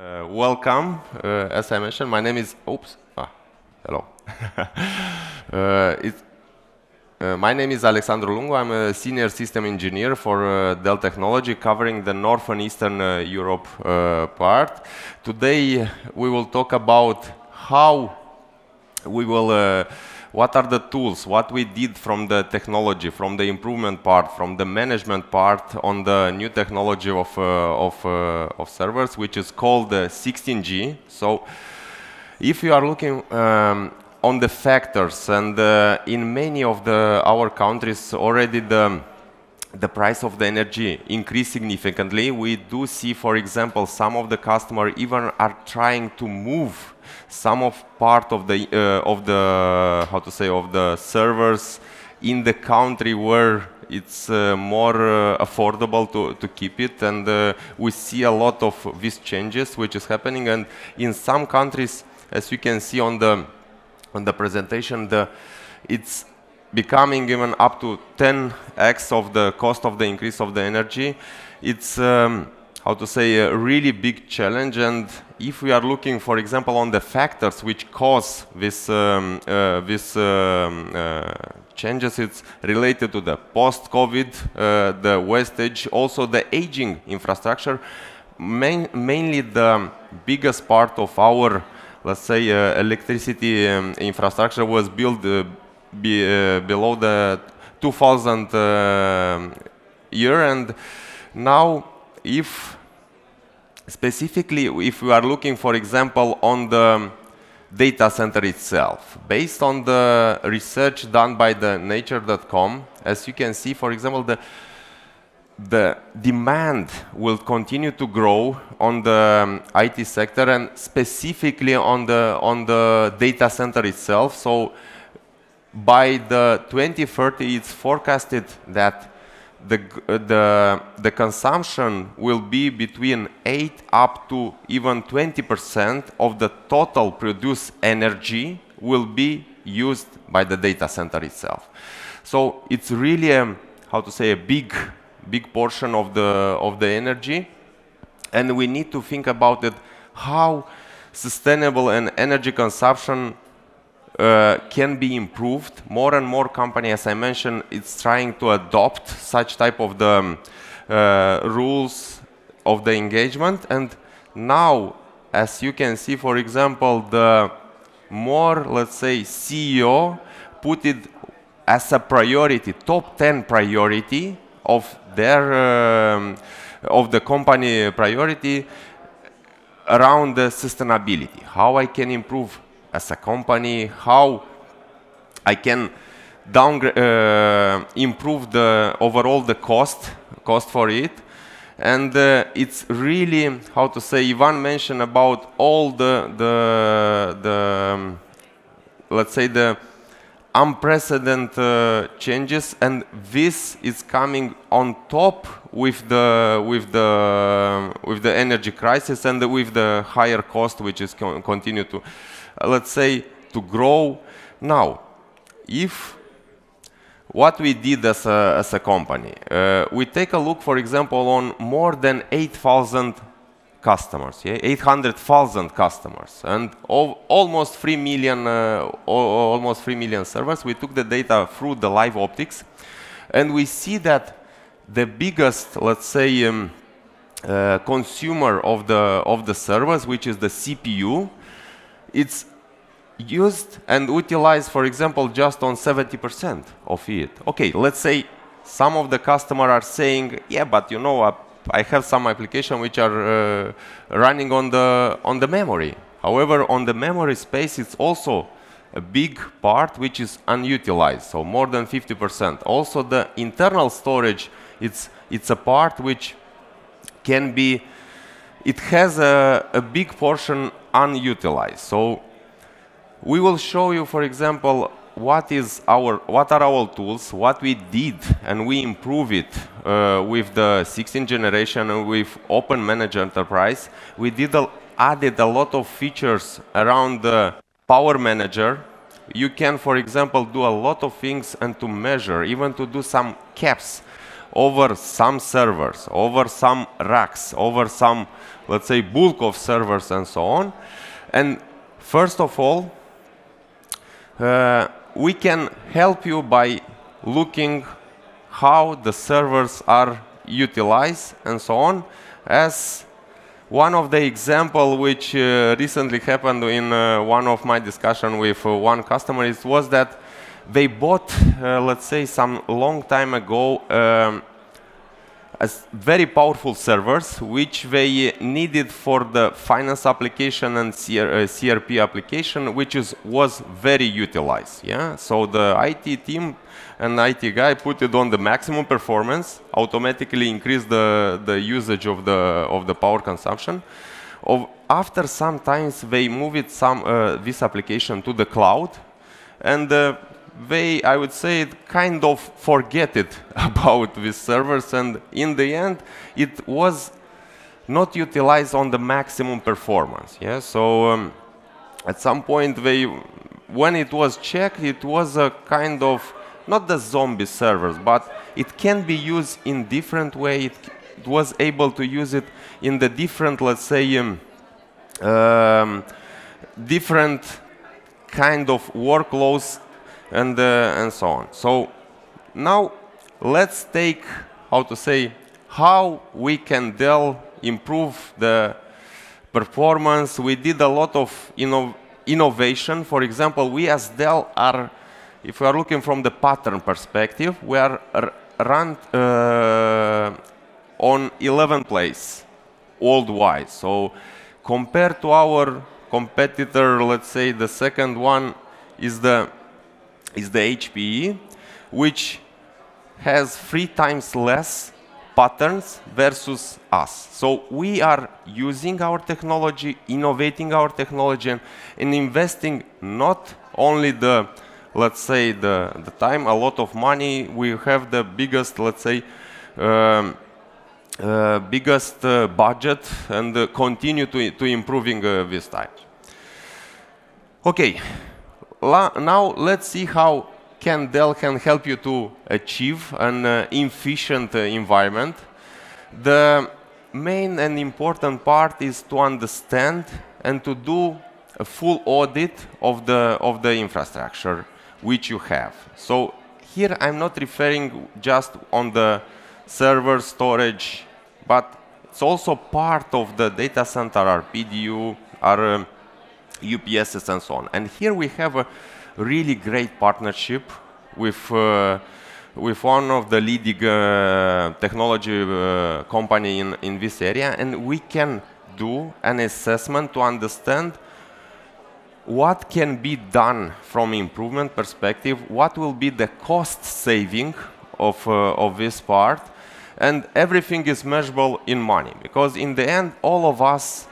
Welcome. As I mentioned, my name is. Oops. Hello. My name is Alexandru Lungu. I'm a senior system engineer for Dell Technology, covering the North and Eastern Europe part. Today, we will talk about how we will. What are the tools? What we did from the technology, from the improvement part, from the management part on the new technology of servers, which is called 16G. So, if you are looking on the factors, and in many of our countries already the price of the energy increased significantly. We do see, for example, some of the customers even are trying to move some of part of the servers in the country where it's more affordable to keep it, and we see a lot of these changes which is happening. And in some countries, as you can see on the presentation, it's becoming even up to 10x of the cost of the increase of the energy. It's a really big challenge. And if we are looking, for example, on the factors which cause this changes, it's related to the post-COVID, the wastage, also the aging infrastructure. Mainly the biggest part of our, let's say, electricity infrastructure was built below the 2000 year, and now specifically if we are looking, for example, on the data center itself, based on the research done by the nature.com, as you can see, for example, the demand will continue to grow on the IT sector, and specifically on the data center itself. So by the 2030, it's forecasted that the consumption will be between 8 up to even 20% of the total produced energy will be used by the data center itself. So it's really a big portion of the energy, and we need to think about it, how sustainable and energy consumption can be improved. More and more companies, as I mentioned, it's trying to adopt such type of the rules of the engagement. And now, as you can see, for example, the more, let's say, CEO put it as a priority, top 10 priority of their of the company priority around the sustainability. How I can improve as a company, how I can improve the overall the cost for it. And it's really, Ivan mentioned about all let's say the unprecedented changes, and this is coming on top with the energy crisis and with the higher cost, which is continue to, let's say, to grow. Now, if what we did as a company, we take a look, for example, on more than 8,000 customers, 800,000 customers, and almost 3 million servers. We took the data through the live optics, and we see that the biggest, let's say, consumer of the servers, which is the CPU, it's used and utilized, for example, just on 70% of it. Okay, let's say some of the customers are saying, yeah, but you know, I have some applications which are running on the memory. However, on the memory space, it's also a big part which is unutilized, so more than 50%. Also, the internal storage, it's a part which can be, it has a big portion unutilized. So we will show you, for example, what are our tools, what we did, and we improve it with the 16th generation and with Open Managed Enterprise. We added a lot of features around the Power Manager. You can, for example, do a lot of things and to measure, even to do some caps over some servers, over some racks, over some, let's say, bulk of servers and so on. And first of all, we can help you by looking how the servers are utilized and so on. As one of the example which recently happened in one of my discussion with one customer, it was that they bought, let's say, some long time ago, as very powerful servers which they needed for the finance application and CRP application, which was very utilized. Yeah, so the IT team and IT guy put it on the maximum performance, automatically increased the usage of the power consumption. After some times, they moved this application to the cloud, and they, I would say, kind of forget it about these servers, and in the end, it was not utilized on the maximum performance. Yeah, so at some point, when it was checked, it was a kind of not the zombie servers, but it can be used in different way. It was able to use it in the different, let's say, different kind of workloads and so on. So now let's take, how to say, how we can Dell improve the performance. We did a lot of innovation. For example, we as Dell are, if we are looking from the pattern perspective, we are run on 11th place worldwide. So compared to our competitor, let's say the second one is the HPE, which has 3 times less patterns versus us. So we are using our technology, innovating our technology, and investing not only the, let's say, the time, a lot of money. We have the biggest, let's say, biggest budget, and continue to improving this type. Okay, now let's see how Dell can help you to achieve an efficient environment. The main and important part is to understand and to do a full audit of the infrastructure which you have. So here I'm not referring just on the server storage, but it's also part of the data center, our PDU, our UPSs and so on. And here we have a really great partnership with one of the leading technology company in this area, and we can do an assessment to understand what can be done from improvement perspective, what will be the cost saving of this part, and everything is measurable in money, because in the end, all of us,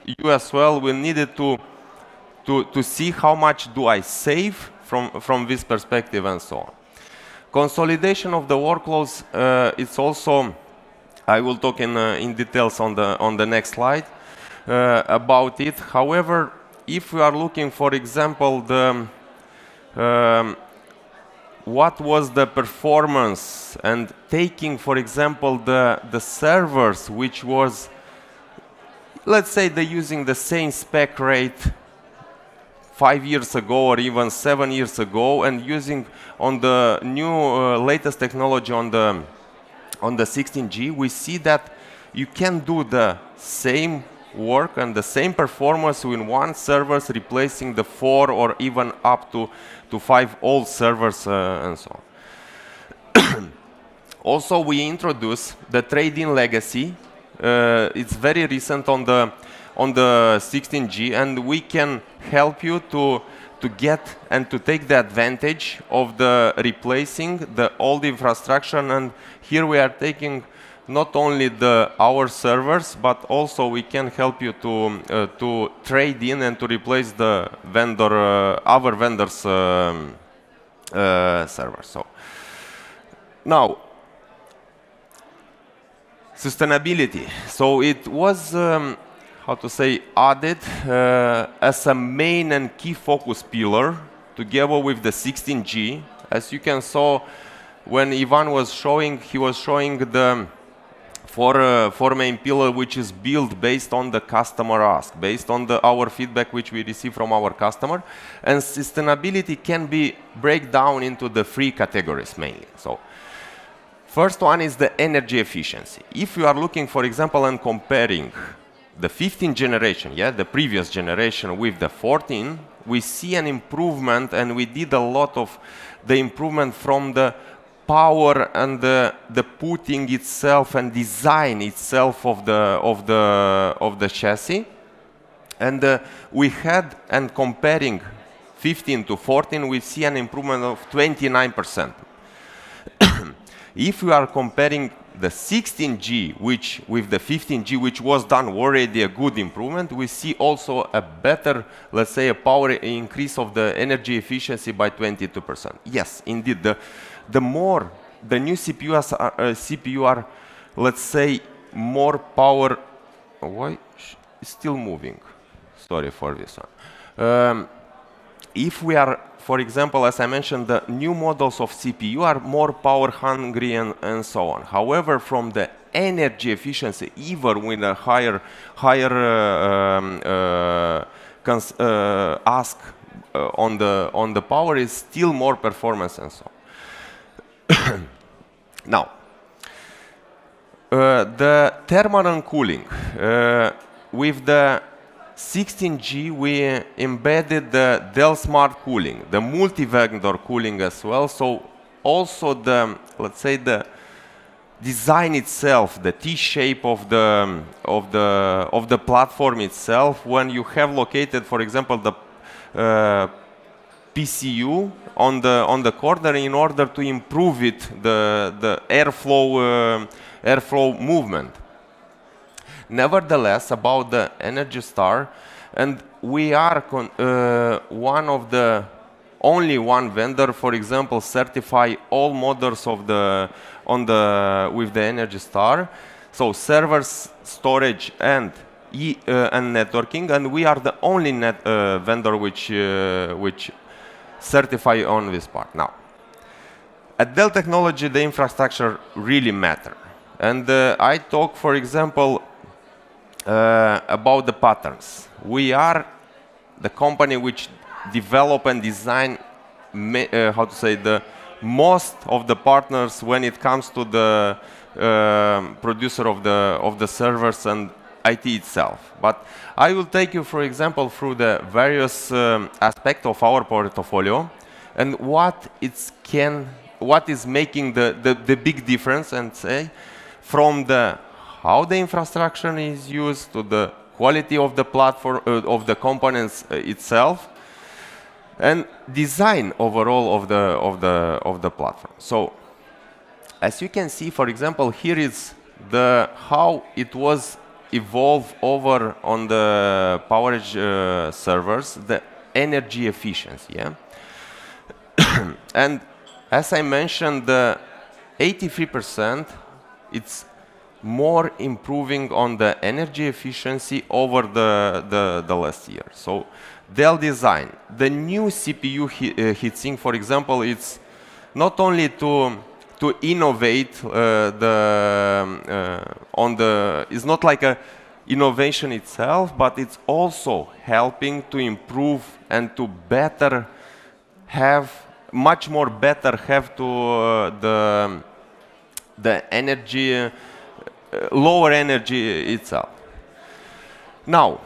you as well, will need it to see how much do I save from this perspective and so on. Consolidation of the workloads, it's also, I will talk in details on the next slide about it. However, if we are looking, for example, what was the performance, and taking, for example, the servers, which was, let's say, they're using the same spec rate 5 years ago or even 7 years ago, and using on the new latest technology on the 16G, we see that you can do the same work and the same performance with one server, replacing the 4 or even up to 5 old servers and so on. Also, we introduced the trade-in legacy. It's very recent on the 16G, and we can help you to get and to take the advantage of the replacing the old infrastructure. And here we are taking not only our servers, but also we can help you to trade in and to replace the other vendors' servers. So now, sustainability. So it was, how to say, added as a main and key focus pillar together with the 16G. As you can saw, when Ivan was showing, he was showing the four main pillar, which is built based on the customer ask, based on our feedback which we receive from our customer. And sustainability can be break down into the three categories mainly. So first one is the energy efficiency. If you are looking, for example, and comparing the 15th generation, yeah, the previous generation with the 14, we see an improvement, and we did a lot of the improvement from the power and the putting itself and design itself of the chassis. And we had, and comparing 15 to 14, we see an improvement of 29%. If we are comparing the 16G, which with the 15G, which was done already a good improvement, we see also a better, let's say, a power increase of the energy efficiency by 22%. Yes, indeed, the more the new CPU are, let's say, more power. Why it's still moving? Sorry for this one. If we are, for example, as I mentioned, the new models of CPU are more power hungry and so on. However, from the energy efficiency, even with a higher ask on the power, is still more performance and so on. Now, the thermal and cooling. With the 16G, we embedded the Dell Smart Cooling, the multi-vendor cooling as well. So also the, let's say, the design itself, the T-shape of the platform itself, when you have located, for example, the PCU on the corner, in order to improve it, the airflow movement. Nevertheless, about the Energy Star, and we are one of the only one vendor, for example, certify all models of with the Energy Star, so servers, storage, and networking, and we are the only vendor which certify on this part. Now, at Dell Technology, the infrastructure really matter, and I talk, for example, about the patterns. We are the company which develop and design, how to say, the most of the partners when it comes to the producer of the servers and IT itself. But I will take you, for example, through the various aspects of our portfolio and what is making the big difference, and say from the how the infrastructure is used to the quality of the platform of the components itself, and design overall of the platform. So, as you can see, for example, here is how it was evolved over on the PowerEdge servers, the energy efficiency. Yeah? And as I mentioned, the 83%, it's more improving on the energy efficiency over the last year. So Dell design, the new CPU heatsink, for example, it's not only to innovate it's not like a innovation itself, but it's also helping to improve and to much more better have the energy, lower energy itself. Now,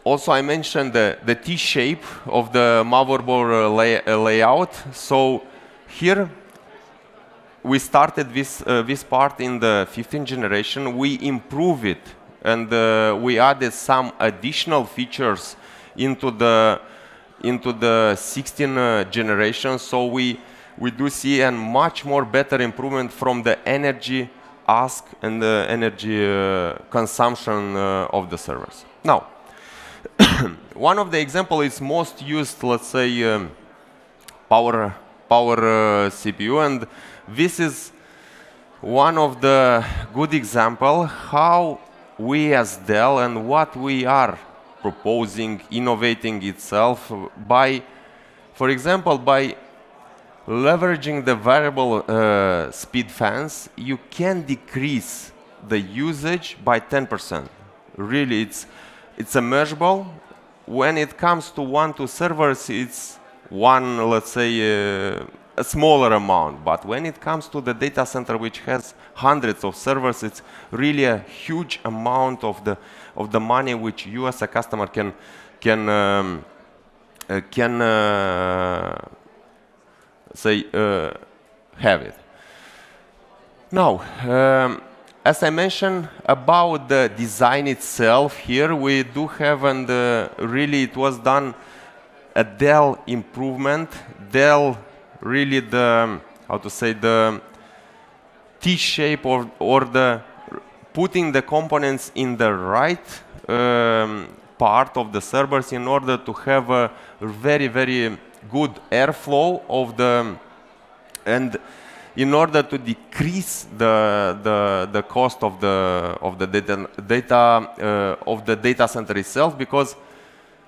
also I mentioned the T-shape of the motherboard layout. So here we started this part in the 15th generation. We improved it, and we added some additional features into the 16th generation. So we do see a much more better improvement from the energy ask and the energy consumption of the servers. Now, one of the examples is most used, let's say, power CPU, and this is one of the good example how we as Dell and what we are proposing, innovating itself by, for example, by leveraging the variable speed fans, you can decrease the usage by 10%. Really, it's a measurable. When it comes to 1-2 servers, it's one, let's say, a smaller amount. But when it comes to the data center, which has hundreds of servers, it's really a huge amount of the money which you as a customer can say have it. Now, as I mentioned about the design itself, here we do have, and really it was done a Dell improvement. Dell really the, how to say, the T-shape or the putting the components in the right part of the servers in order to have a very, very good airflow of the, and in order to decrease the cost of the data center itself, because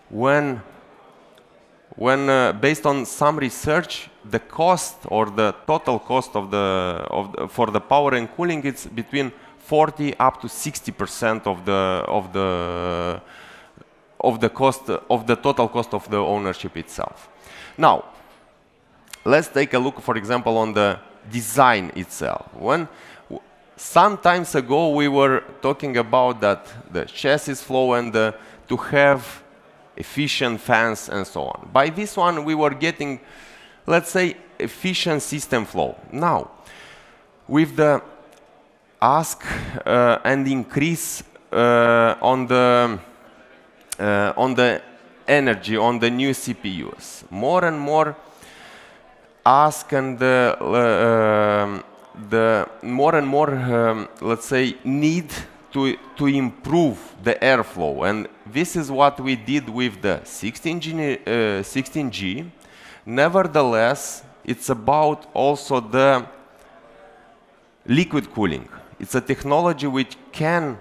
when based on some research, the cost or the total cost for the power and cooling, it's between 40 up to 60% of the cost of the total cost of the ownership itself. Now, let's take a look, for example, on the design itself. When some times ago we were talking about that the chassis flow and to have efficient fans and so on. By this one, we were getting, let's say, efficient system flow. Now, with the ask and increase on the energy on the new CPUs, more and more ask and the more and more, let's say, need to improve the airflow, and this is what we did with the 16G. Nevertheless, it's about also the liquid cooling. It's a technology which can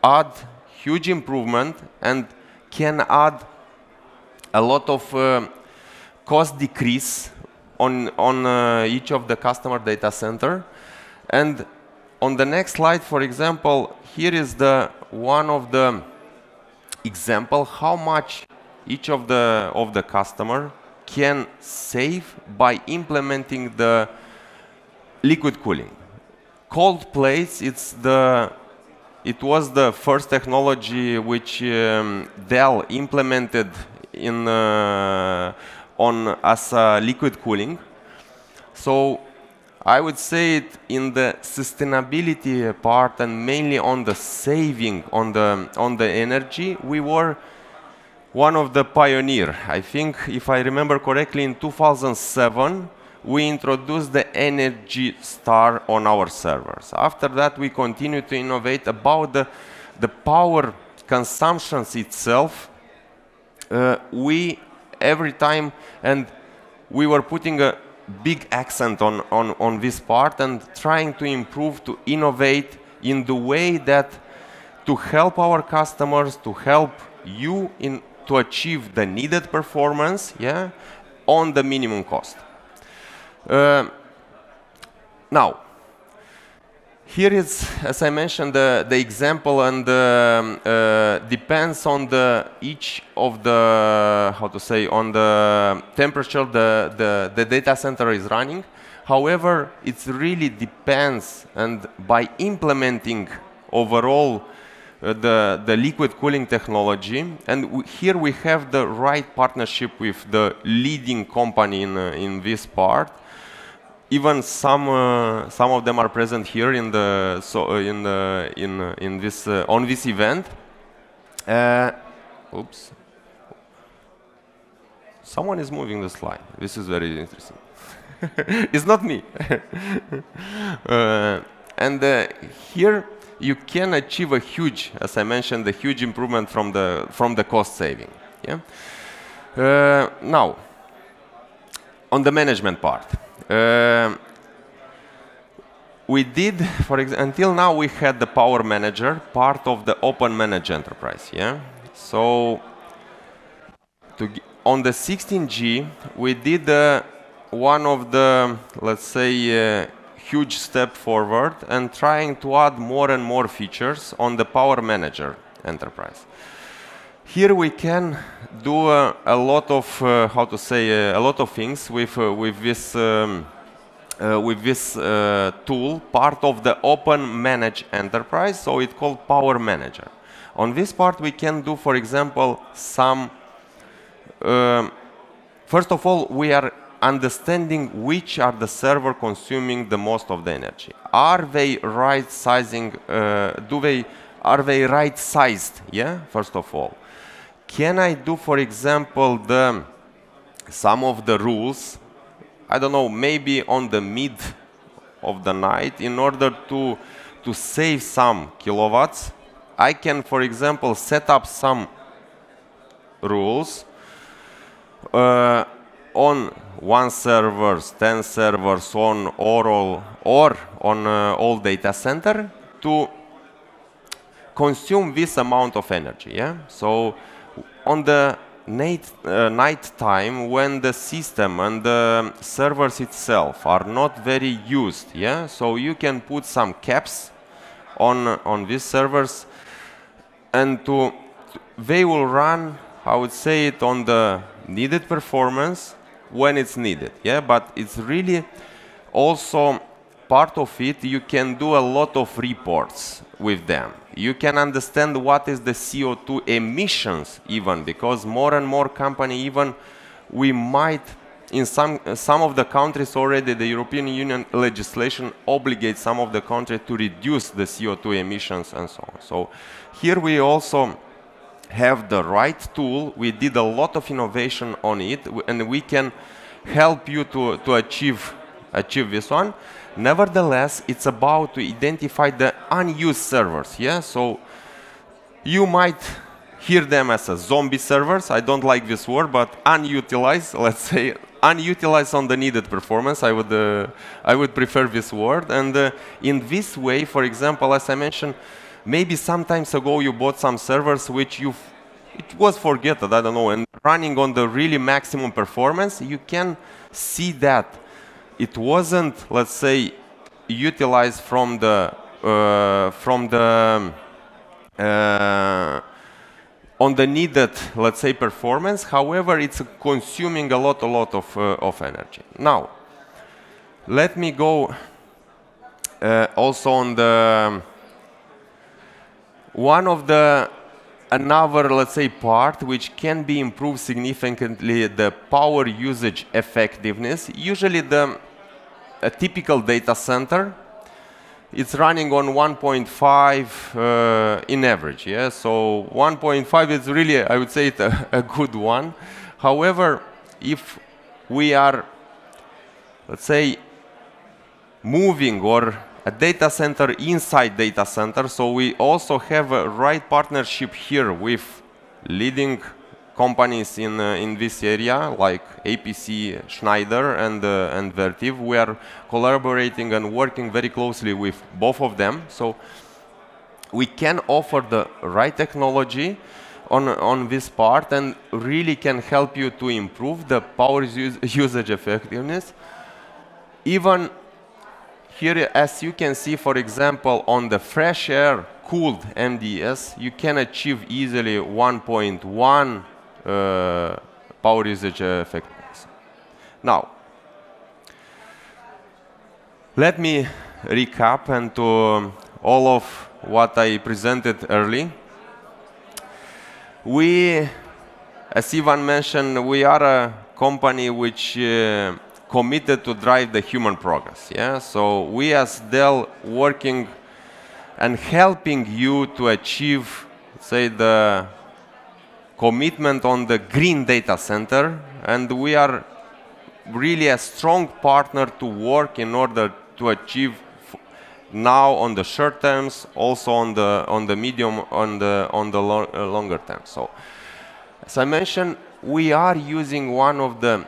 add huge improvement and can add a lot of cost decrease on each of the customer data center. And on the next slide, for example, here is the one of the example how much each of the customer can save by implementing the liquid cooling. Cold plates, it was the first technology which Dell implemented as liquid cooling. So I would say it in the sustainability part and mainly on the saving on the energy, we were one of the pioneers. I think, if I remember correctly, in 2007 we introduced the Energy Star on our servers. After that, we continued to innovate about the power consumptions itself. We every time, and we were putting a big accent on this part and trying to improve, to innovate in the way that to help our customers, to help you to achieve the needed performance, yeah, on the minimum cost. Now, here is, as I mentioned, the example, and depends on each of the, how to say, on the temperature the data center is running. However, it really depends, and by implementing overall the liquid cooling technology, and here we have the right partnership with the leading company in this part. Even some of them are present here in this on this event. Oops, someone is moving the slide. This is very interesting. It's not me. And here you can achieve a huge, as I mentioned, a huge improvement from the cost saving. Yeah. Now, on the management part. We did, for example, until now we had the Power Manager, part of the Open Managed Enterprise. Yeah. So on the 16G, we did one of the, let's say, huge step forward and trying to add more and more features on the Power Manager enterprise. Here we can do a lot of, how to say, a lot of things with this tool, part of the Open Manage Enterprise, so it's called Power Manager. On this part we can do, for example, some, first of all, we are understanding which are the server consuming the most of the energy. Are they right sizing, are they right sized, yeah, first of all. Can I do, for example, some of the rules, I don't know, maybe on the mid of the night, in order to save some kilowatts, I can, for example, set up some rules on 1 server, 10 servers, on or on all data center to consume this amount of energy. Yeah. So on the night time, when the system and the servers itself are not very used, yeah, so you can put some caps on these servers, and they will run, I would say, it on the needed performance when it's needed, yeah. But it's really also part of it. You can do a lot of reports with them. You can understand what is the CO2 emissions even, because more and more company, even we might, in some of the countries already, the European Union legislation obligates some of the countries to reduce the CO2 emissions and so on. So here we also have the right tool. We did a lot of innovation on it, and we can help you to achieve this one. Nevertheless, it's about to identify the unused servers. Yeah, so you might hear them as a zombie servers. I don't like this word, but unutilized. Let's say unutilized on the needed performance. I would prefer this word. And in this way, for example, as I mentioned, maybe some times ago you bought some servers which it was forgotten. I don't know, and running on the really maximum performance, you can see that it wasn't, let's say, utilized from the on the needed, let's say, performance. However, it's consuming a lot of energy. Now, let me go also on the another, let's say, part which can be improved significantly, the power usage effectiveness. Usually a typical data center, it's running on 1.5 in average. Yeah? So 1.5 is really, I would say, a good one. However, if we are, let's say, moving or a data center inside data center, so we also have a right partnership here with leading companies in this area, like APC, Schneider, and Vertiv. We are collaborating and working very closely with both of them, so we can offer the right technology on this part, and really can help you to improve the power usage effectiveness. Even here, as you can see, for example, on the fresh air cooled MDS, you can achieve easily 1.1 power usage effectiveness. Now, let me recap and to all of what I presented early. We, as Ivan mentioned, we are a company which committed to drive the human progress. Yeah? So we as Dell working and helping you to achieve, say, the commitment on the green data center, and we are really a strong partner to work in order to achieve now on the short terms, also on the medium, on the longer term. So, as I mentioned, we are using one of the,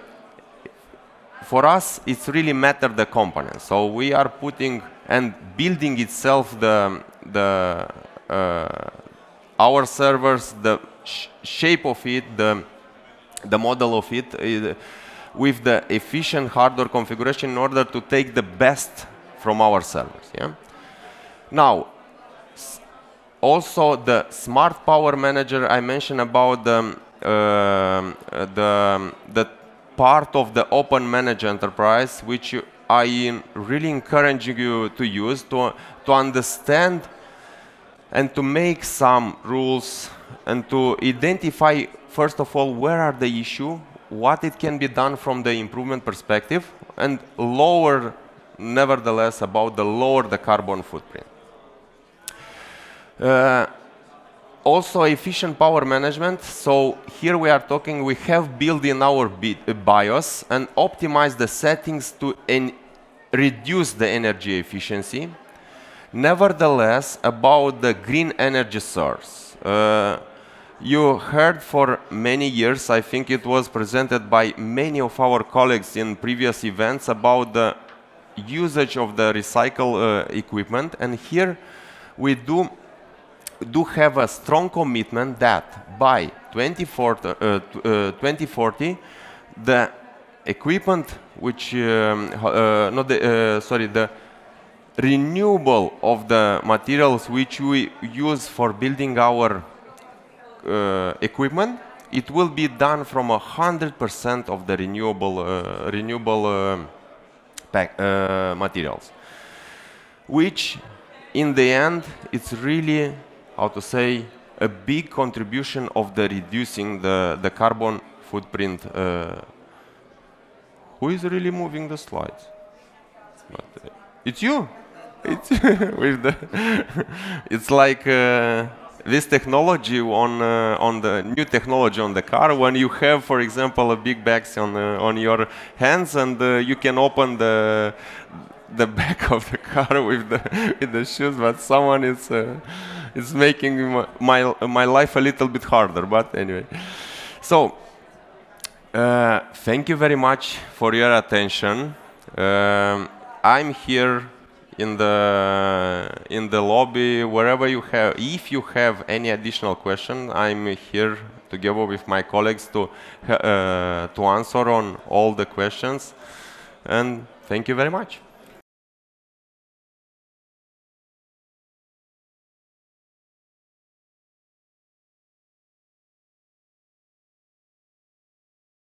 for us, it's really matter the components. So we are putting and building itself our servers, the shape of it, the model of it. with the efficient hardware configuration in order to take the best from our servers. Yeah? Now, also the smart power manager, I mentioned about the part of the open managed enterprise, which I really encourage you to use to understand and to make some rules and to identify, first of all, where are the issues, what it can be done from the improvement perspective, and lower, nevertheless, about lower the carbon footprint. Also, efficient power management. So here we are talking, we have built in our BIOS and optimized the settings to reduce the energy efficiency. Nevertheless, about the green energy source. You heard for many years, I think it was presented by many of our colleagues in previous events, about the usage of the recycle equipment. And here we do have a strong commitment that by 2040, the equipment which, the renewable of the materials which we use for building our equipment, it will be done from 100% of the renewable materials, which in the end, it's really, how to say, a big contribution of the reducing the carbon footprint. Who is really moving the slides? It's you. It's with the. It's like this technology on the new technology on the car. When you have, for example, a big bags on your hands, and you can open the back of the car with the shoes, but someone is making my life a little bit harder. But anyway, so thank you very much for your attention. I'm here in the lobby, wherever you have. If you have any additional question, I'm here together with my colleagues to answer on all the questions. And thank you very much.